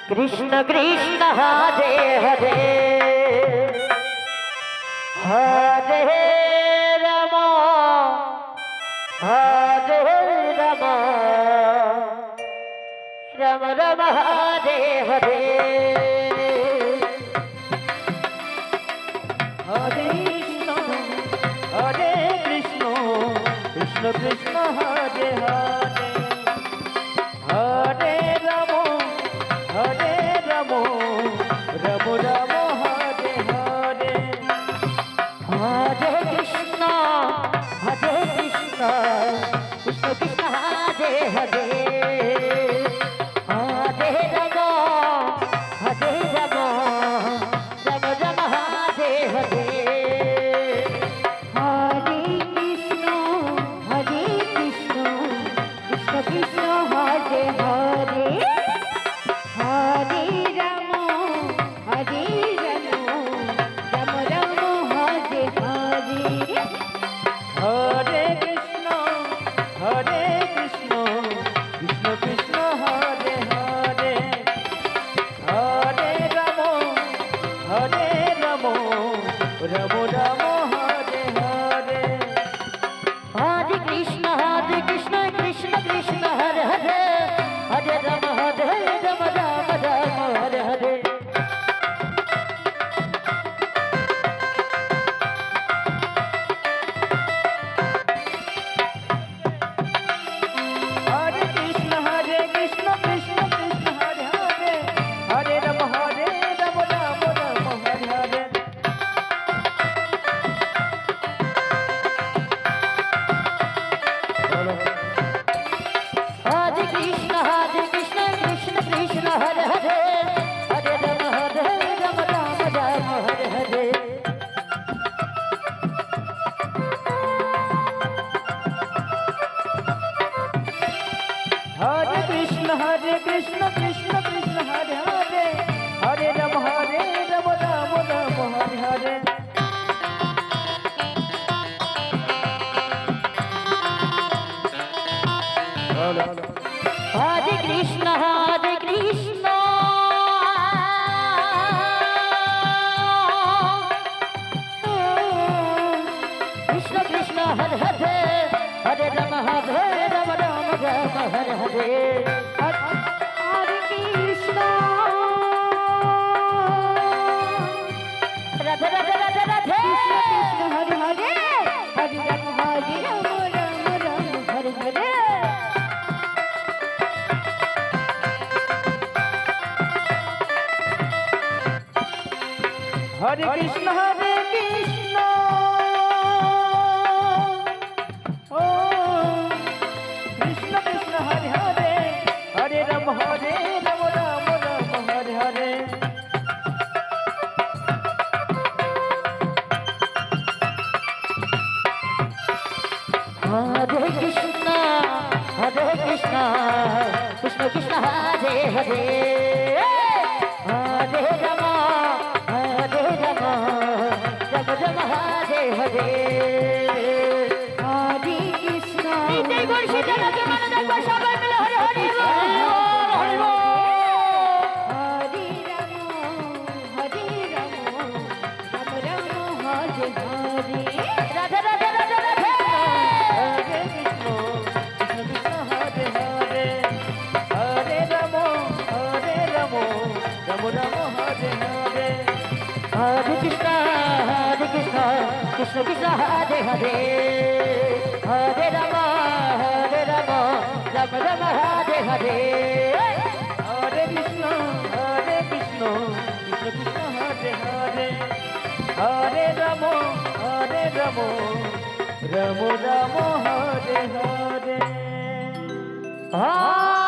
कृष्ण कृष्ण हरे हरे हरे राम हरे राम राम राम हरे हरे हरे कृष्ण कृष्ण कृष्ण हरे हरे हरे राम राम राम हरे हरे हरे कृष्ण कृष्ण कृष्ण हरे हरे हरे राम राम राम हरे हरे हरे कृष्ण कृष्ण कृष्ण हरे हरे हरे राम राम राम हरे हरे हरे कृष्ण कृष्ण कृष्ण हरे हरे हरे राम राम राम हरे हरे हरे कृष्ण कृष्ण कृष्ण हरे हरे हरे राम राम राम हरे हरे हरे कृष्ण कृष्ण कृष्ण हरे हरे हरे राम राम राम हरे हरे हरे कृष्ण कृष्ण कृष्ण हरे हरे हरे राम राम हरे हरे हरे कृष्ण कृष्ण कृष्ण हरे हरे हरे राम राम हरे हरे हरे कृष्ण कृष्ण कृष्ण हरे हरे हरे राम राम हरे हरे हरे कृष्ण राधे राधे राधे राधे कृष्ण हरे हरे हरे राम राम हरे हरे हरे कृष्ण ओ कृष्ण कृष्ण हरे हरे हरे राम राम हरे हरे हरे कृष्ण कृष्ण कृष्ण हरे हरे हरे राम राम राम हरे हरे हरे कृष्ण जय गुरु सीतानाथ माना देखो सबाई मिले हरे हरे हरे बोल हरे राम हरे हरे राधे राधे राधे राधे हरे कृष्ण कृष्ण हरे हरे हरे राम राम हरे हरे हरे कृष्ण कृष्ण कृष्ण हरे हरे हरे राम राम राम हरे हरे हरे कृष्ण कृष्ण कृष्ण हरे हरे हरे राम राम राम हरे हरे हाँ